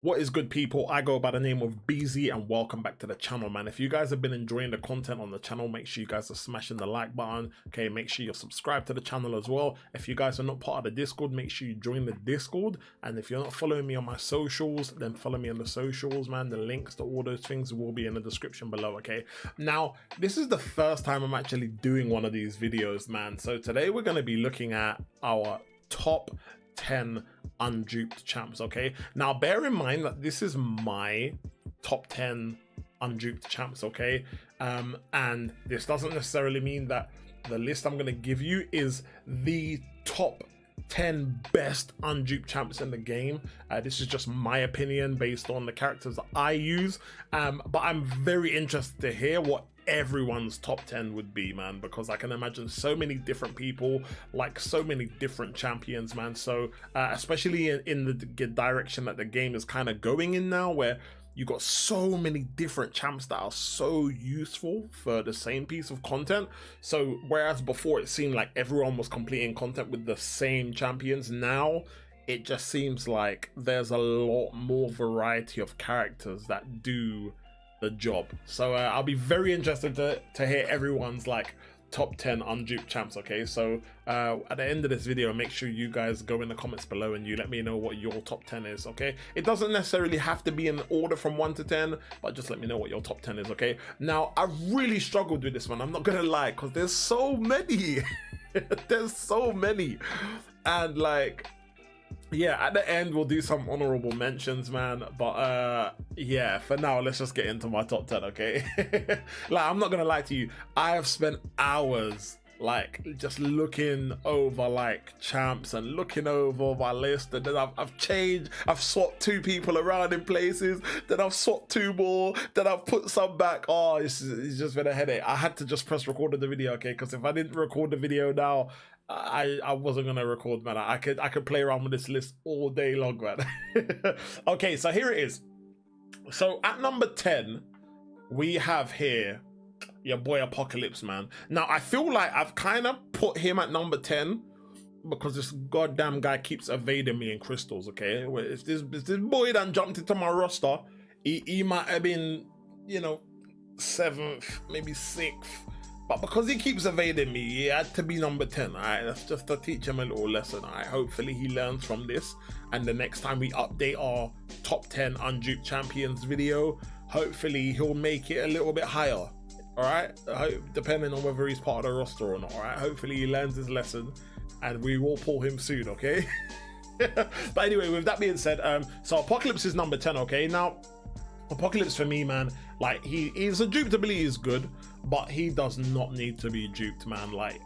What is good, people? I go by the name of Beezy and welcome back to the channel, man. If you guys have been enjoying the content on the channel, make sure you guys are smashing the like button. Okay, make sure you're subscribed to the channel as well. If you guys are not part of the Discord, make sure you join the Discord. And if you're not following me on my socials, then follow me on the socials, man. The links to all those things will be in the description below, okay? Now, this is the first time I'm actually doing one of these videos, man. So today we're going to be looking at our top 10 unduped champs. Okay, now bear in mind that this is my top 10 unduped champs, okay, and this doesn't necessarily mean that the list I'm going to give you is the top 10 best unduped champs in the game. This is just my opinion based on the characters that I use, but I'm very interested to hear what everyone's top 10 would be, man, because I can imagine so many different people like so many different champions, man. So especially in the direction that the game is kind of going in now, where you got so many different champs that are so useful for the same piece of content. So whereas before it seemed like everyone was completing content with the same champions, now it just seems like there's a lot more variety of characters that do the job. So I'll be very interested to hear everyone's like top 10 unduped champs. Okay, so at the end of this video, make sure you guys go in the comments below and you let me know what your top 10 is. Okay, it doesn't necessarily have to be in order from 1 to 10, but just let me know what your top 10 is. Okay, now I really struggled with this one, I'm not gonna lie, because there's so many. There's so many, and like, yeah, at the end we'll do some honorable mentions, man, but yeah, for now let's just get into my top 10. Okay. Like, I'm not gonna lie to you, I have spent hours like just looking over like champs and looking over my list, and then I've swapped 2 people around in places, then I've swapped 2 more, then I've put some back. Oh, it's just been a headache. I had to just press record of the video, okay, because if I didn't record the video now, I wasn't gonna record, man. I could play around with this list all day long, man. Okay, so here it is. So at number 10 we have here your boy Apocalypse, man. Now I feel like I've kind of put him at number 10 because this goddamn guy keeps evading me in crystals. Okay, if this boy done jumped into my roster, he might have been, you know, 7th, maybe 6th. But because he keeps evading me, he had to be number 10, alright? That's just to teach him a little lesson, alright? Hopefully he learns from this, and the next time we update our top 10 unduped champions video, hopefully he'll make it a little bit higher, alright? Depending on whether he's part of the roster or not, alright? Hopefully he learns his lesson, and we will pull him soon, okay? But anyway, with that being said, so Apocalypse is number 10, okay? Now, Apocalypse for me, man, like he's a dupe ability is good, but he does not need to be duped, man. Like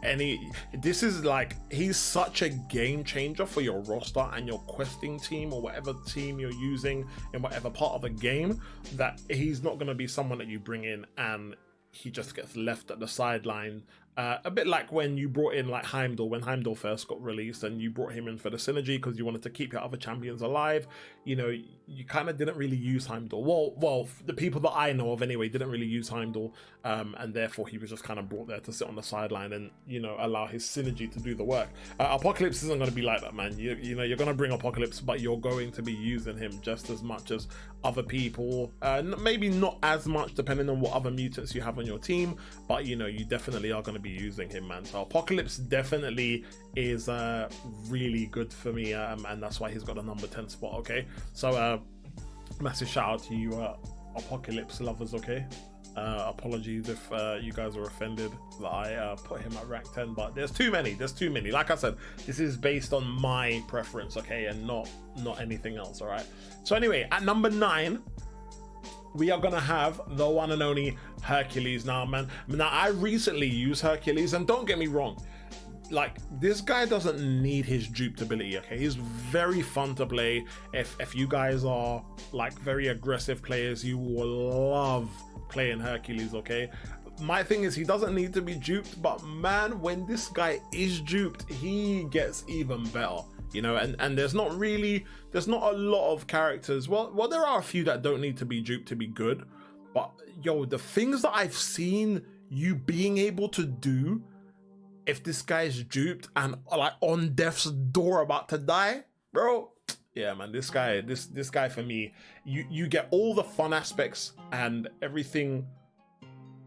this is like, he's such a game changer for your roster and your questing team or whatever team you're using in whatever part of the game, that he's not going to be someone that you bring in and he just gets left at the sideline. A bit like when you brought in like Heimdall, when Heimdall first got released and you brought him in for the synergy because you wanted to keep your other champions alive. You know, you kind of didn't really use Heimdall. Well, the people that I know of anyway didn't really use Heimdall, and therefore he was just kind of brought there to sit on the sideline and, you know, allow his synergy to do the work. Apocalypse isn't going to be like that, man. You know, you're going to bring Apocalypse, but you're going to be using him just as much as other people. Maybe not as much depending on what other mutants you have on your team, but you know, you definitely are going to be using him, man. So Apocalypse definitely is really good for me, and that's why he's got a number 10 spot. Okay, so massive shout out to you Apocalypse lovers. Okay, apologies if you guys are offended that I put him at rank 10, but there's too many. Like I said, this is based on my preference, okay, and not anything else. All right, so anyway, at number 9 we are gonna have the one and only Hercules. Now, man, I recently used Hercules, and don't get me wrong, like, this guy doesn't need his duped ability, okay? He's very fun to play. If you guys are like very aggressive players, you will love playing Hercules, okay? My thing is, he doesn't need to be duped, but man, when this guy is duped, he gets even better. You know, and there's not a lot of characters. Well, there are a few that don't need to be duped to be good, but yo, the things that I've seen you being able to do if this guy's duped and like on death's door about to die, bro, Yeah, man, this guy for me, you get all the fun aspects and everything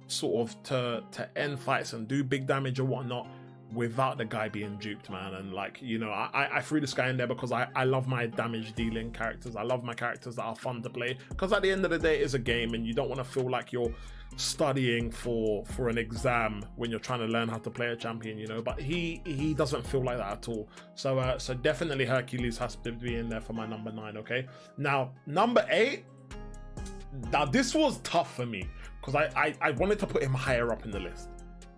sort of to end fights and do big damage or whatnot without the guy being duped, man. And like, you know, I threw this guy in there because I love my damage dealing characters. I love my characters that are fun to play, because at the end of the day, it's a game and you don't want to feel like you're studying for an exam when you're trying to learn how to play a champion, you know. But he doesn't feel like that at all. So so definitely Hercules has to be in there for my number 9. Okay, now number 8. Now this was tough for me because I wanted to put him higher up in the list.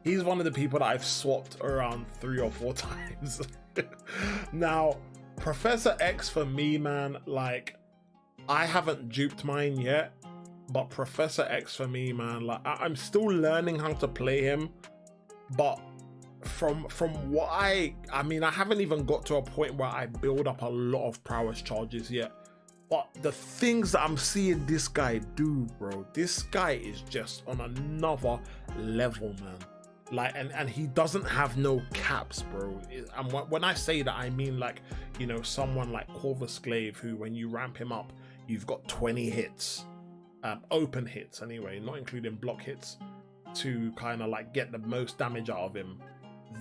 He's one of the people that I've swapped around 3 or 4 times. Now, Professor X for me, man, like, I haven't duped mine yet, but Professor X for me, man, like, I'm still learning how to play him, but from what I mean, I haven't even got to a point where I build up a lot of prowess charges yet. But the things that I'm seeing this guy do, bro, this guy is just on another level, man. Like, and he doesn't have no caps, bro. And when I say that, I mean, like, you know, someone like Corvus Glaive, who when you ramp him up, you've got 20 hits, open hits anyway, not including block hits, to kind of like get the most damage out of him.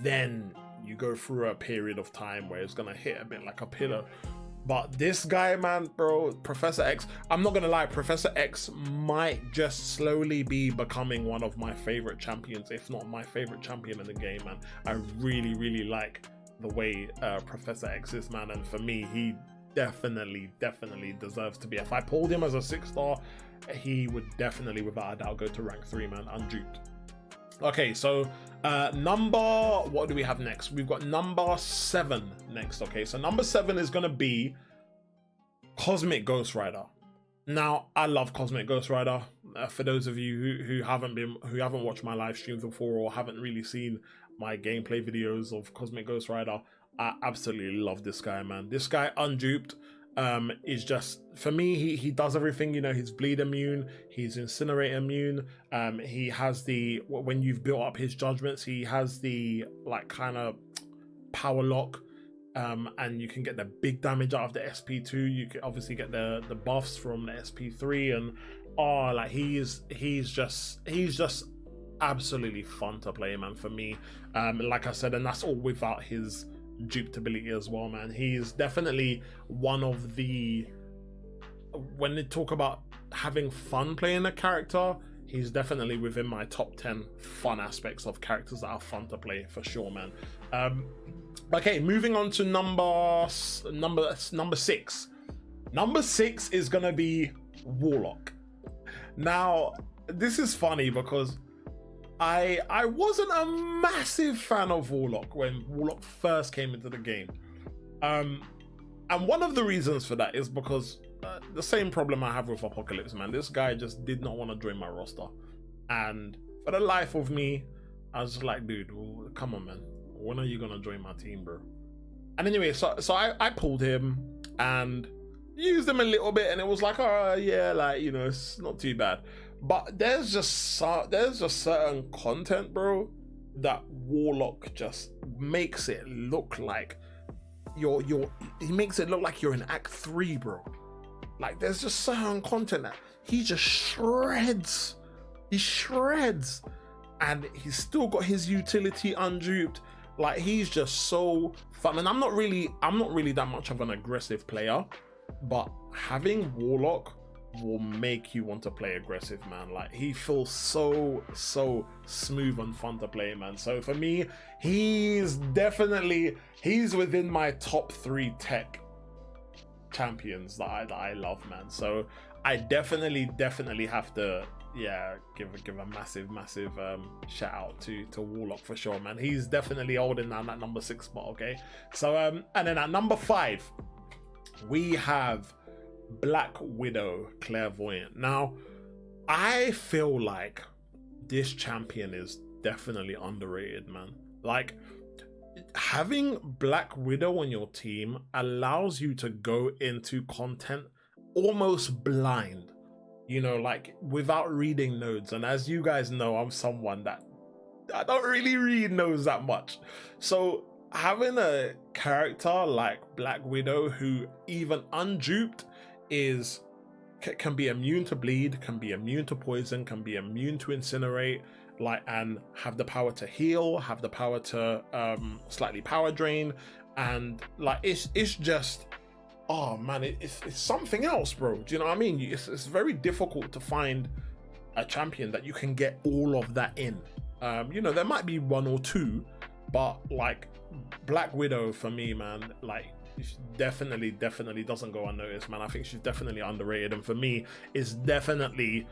Then you go through a period of time where it's gonna hit a bit like a pillar. But this guy, man, bro, Professor X, I'm not gonna lie, Professor X might just slowly be becoming one of my favorite champions, if not my favorite champion in the game, man. I really, really like the way Professor X is, man. And for me, he definitely deserves to be. If I pulled him as a 6-star, he would definitely, without a doubt, go to rank 3, man, unduped. Okay, so what do we have next? We've got number 7 next. Okay, so number 7 is gonna be Cosmic Ghost Rider. Now, I love Cosmic Ghost Rider. For those of you who haven't watched my live streams before or haven't really seen my gameplay videos of Cosmic Ghost Rider, I absolutely love this guy, man. This guy, unduped, is just, for me, he does everything. You know, he's bleed immune, he's incinerate immune, he has the, when you've built up his judgments, he has the like kind of power lock, and you can get the big damage out of the SP2. You can obviously get the buffs from the SP3, and like he's just absolutely fun to play, man, for me. Like I said, and that's all without his duped ability as well, man. He's definitely one of the, when they talk about having fun playing a character, he's definitely within my top 10 fun aspects of characters that are fun to play, for sure, man. Okay, moving on to number 6. Number 6 is gonna be Warlock. Now, this is funny because I wasn't a massive fan of Warlock when Warlock first came into the game. And one of the reasons for that is because the same problem I have with Apocalypse, man. This guy just did not want to join my roster. And for the life of me, I was just like, dude, come on, man. When are you going to join my team, bro? And anyway, so I pulled him and used him a little bit, and it was like, oh, yeah, like, you know, it's not too bad. But there's just certain content, bro, that Warlock just makes it look like he makes it look like you're in Act 3, bro. Like, there's just certain content that he just shreds. He shreds. And he's still got his utility unduped. Like, he's just so fun. And I'm not really that much of an aggressive player, but having Warlock will make you want to play aggressive, man. Like, he feels so smooth and fun to play, man. So for me, he's within my top 3 tech champions that I love, man. So I definitely have to, yeah, give a massive shout out to Warlock for sure, man. He's definitely holding down that number 6 spot. Okay, so and then at number 5 we have Black Widow Clairvoyant. Now, I feel like this champion is definitely underrated, man. Like, having Black Widow on your team allows you to go into content almost blind, you know, like without reading nodes. And as you guys know, I'm someone that I don't really read nodes that much. So having a character like Black Widow who even unduped is can be immune to bleed, can be immune to poison, can be immune to incinerate, like, and have the power to heal, have the power to slightly power drain, and like it's just, oh man, it's something else, bro. Do you know what I mean? It's very difficult to find a champion that you can get all of that in. You know, there might be one or two, but like Black Widow for me, man, like she definitely doesn't go unnoticed, man. I think she's definitely underrated, and for me is definitely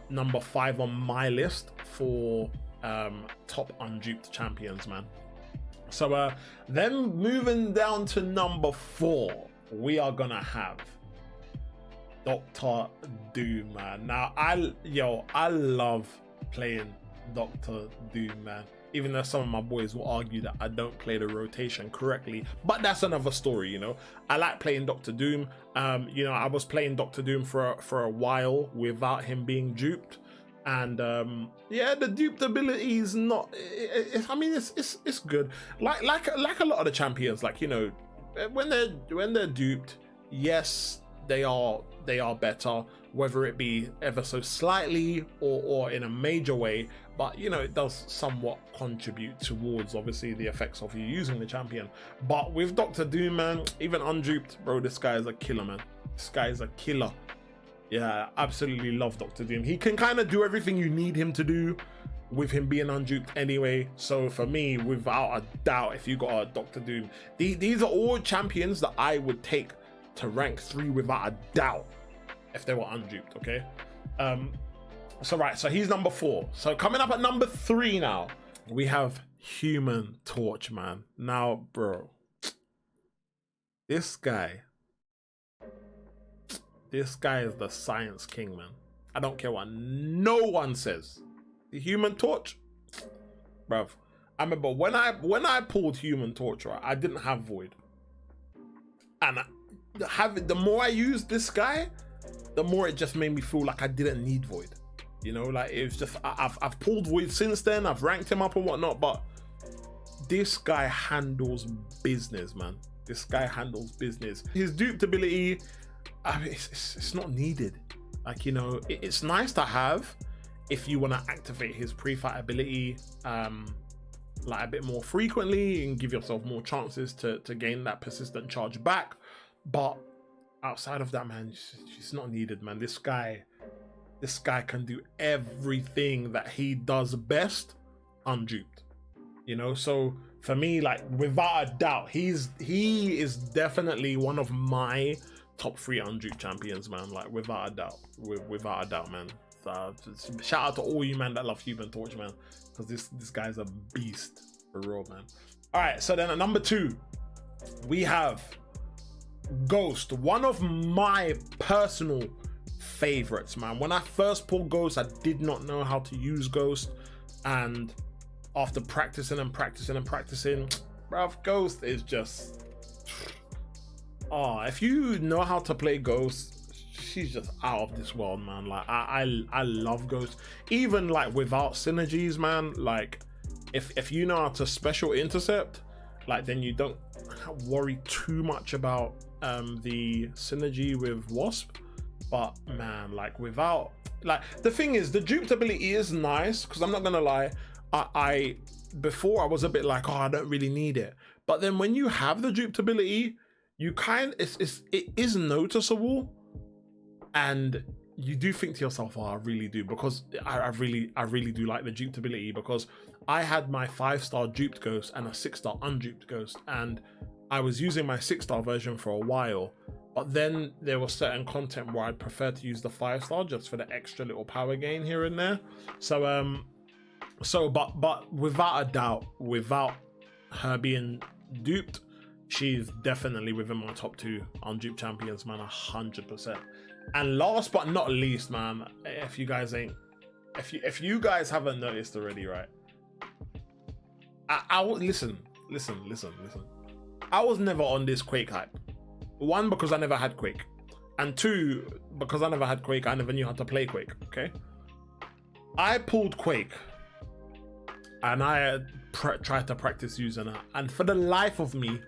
number 5 on my list for top unduped champions, man. So then moving down to number 4, we are gonna have Dr. Doom, man. Now I love playing Dr. Doom, man. Even though some of my boys will argue that I don't play the rotation correctly, but that's another story, you know. I like playing Dr. Doom. You know, I was playing Dr. Doom for a while without him being duped, and yeah, the duped ability is not. I mean, it's good. Like a lot of the champions, like, you know, when they're duped, yes, they are better, whether it be ever so slightly or in a major way, but you know, it does somewhat contribute towards obviously the effects of you using the champion. But with Dr. Doom, man, even unduped, bro, this guy is a killer, man. This guy is a killer. Yeah, I absolutely love Dr. Doom. He can kind of do everything you need him to do with him being unduped anyway. So for me, without a doubt, if you got a Dr. Doom, these are all champions that I would take to rank 3 without a doubt if they were unduped. Okay, so right, so he's number 4. So coming up at number 3 now, we have Human Torch, man. Now, bro, this guy is the science king, man. I don't care what no one says. The Human Torch, bruv. I remember when I pulled Human Torch, right, I didn't have Void, and the more I used this guy, the more it just made me feel like I didn't need Void. You know, like it was just, I've pulled Void since then, I've ranked him up and whatnot, but this guy handles business, man. This guy handles business. His duped ability, I mean, it's not needed. Like, you know, it's nice to have if you want to activate his pre-fight ability like a bit more frequently and give yourself more chances to gain that persistent charge back. But outside of that, man, it's not needed, man. This guy can do everything that he does best unduped, you know. So for me, like, without a doubt, he is definitely one of my top 3 unduped champions, man. Like, without a doubt, man. So shout out to all you, man, that love Human Torch, man, because this guy's a beast for real, man. All right, so then at number 2, we have Ghost, one of my personal favorites, man. When I first pulled Ghost, I did not know how to use Ghost, and after practicing, bruv, Ghost is just, oh, if you know how to play Ghost, she's just out of this world, man. Like, I love Ghost, even like without synergies, man. Like, if you know how to special intercept, like, then you don't worry too much about the synergy with Wasp. But man, like, without, like, the thing is, the duped ability is nice, because I'm not gonna lie, I before I was a bit like, oh, I don't really need it. But then when you have the duped ability, you it is noticeable, and you do think to yourself, oh, I really do, because I really do like the duped ability, because I had my 5-star duped Ghost and a 6-star unduped Ghost, and I was using my 6-star version for a while, but then there was certain content where I'd prefer to use the 5-star just for the extra little power gain here and there. So but without a doubt, without her being duped, she's definitely within my top 2 unduped champions, man, 100%. And last but not least, man, if you guys haven't noticed already, right? I listen. I was never on this Quake hype. 1, because I never had Quake, and 2, because I never had Quake, I never knew how to play Quake. Okay, I pulled Quake, and I tried to practice using her, and for the life of me,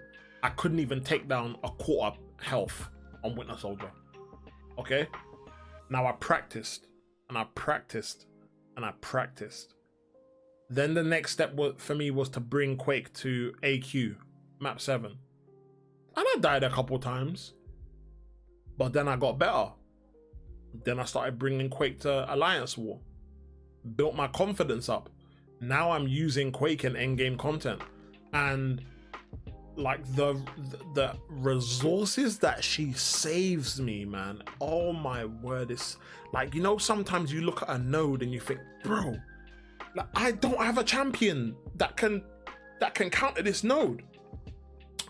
I couldn't even take down a quarter health on Winter Soldier. Okay, now I practiced and I practiced and I practiced. Then the next step for me was to bring Quake to AQ map 7, and I died a couple times, but then I got better. Then I started bringing Quake to Alliance War, built my confidence up. Now I'm using Quake in endgame content, and like the resources that she saves me, man, oh my word. It's like, you know, sometimes you look at a node and you think, bro, like, I don't have a champion that can counter this node.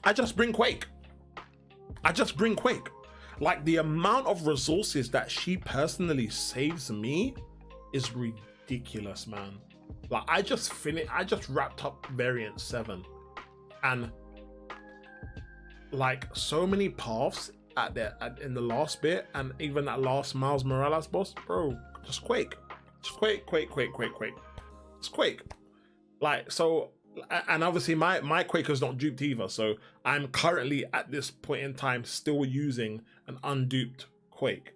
I just bring Quake. I just bring Quake. Like, the amount of resources that she personally saves me is ridiculous, man. Like, I just wrapped up variant 7, and like so many paths in the last bit, and even that last Miles Morales boss, bro, just Quake. Just Quake. It's Quake. Like, so, and obviously my Quaker's not duped either, so I'm currently at this point in time still using an unduped Quake.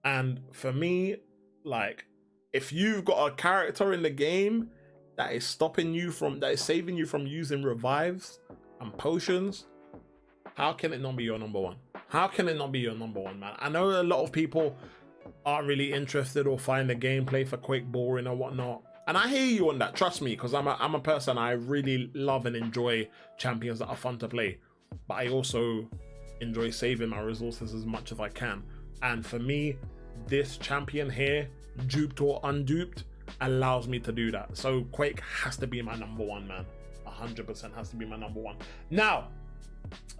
And for me, like, if you've got a character in the game that is saving you from using revives and potions, how can it not be your number one? How can it not be your number one, man? I know a lot of people aren't really interested or find the gameplay for Quake boring or whatnot, and I hear you on that, trust me, because I'm a person, I really love and enjoy champions that are fun to play, but I also enjoy saving my resources as much as I can. And for me, this champion here, duped or unduped, allows me to do that. So Quake has to be my number one, man. 100% has to be my number one. Now,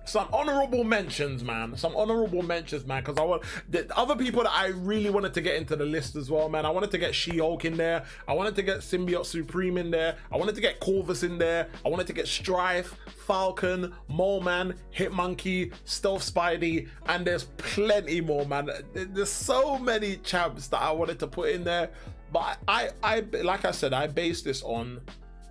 some honorable mentions, man. Some honorable mentions, man, because I want the other people that I really wanted to get into the list as well, man. I wanted to get She-Hulk in there. I wanted to get Symbiote Supreme in there. I wanted to get Corvus in there. I wanted to get Strife, Falcon, Mole Man, Hitmonkey, Stealth Spidey, and there's plenty more, man. There's so many champs that I wanted to put in there, but I like I said, I based this on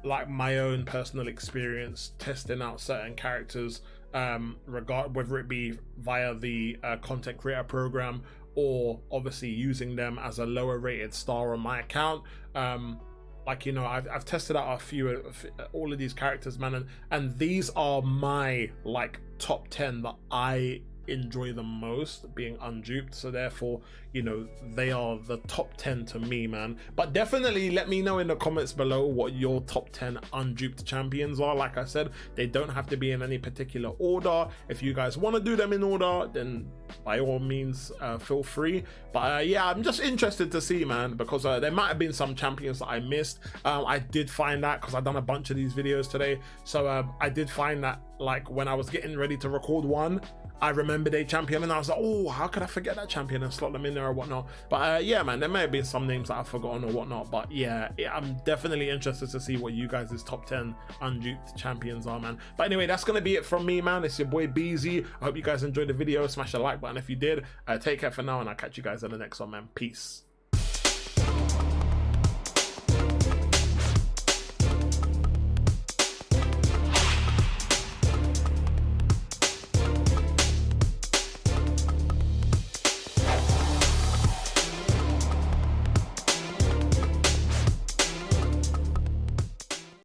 like my own personal experience testing out certain characters, whether it be via the content creator program or obviously using them as a lower rated star on my account. Like, you know, I've tested out all of these characters, man, and these are my like top 10 that I enjoy the most being unduped, so therefore, you know, they are the top 10 to me, man. But definitely let me know in the comments below what your top 10 unduped champions are. Like I said, they don't have to be in any particular order. If you guys want to do them in order, then by all means feel free. But yeah, I'm just interested to see, man, because there might have been some champions that I missed. I did find that because I've done a bunch of these videos today, so I did find that, like, when I was getting ready to record one, I remembered a champion and I was like, oh, how could I forget that champion and slot them in there or whatnot. But yeah, man, there may have been some names that I've forgotten or whatnot, but yeah, I'm definitely interested to see what you guys' top 10 unduped champions are, man. But anyway, that's gonna be it from me, man. It's your boy Beezy. I hope you guys enjoyed the video. Smash the like button if you did. Take care for now, and I'll catch you guys in the next one, man. Peace.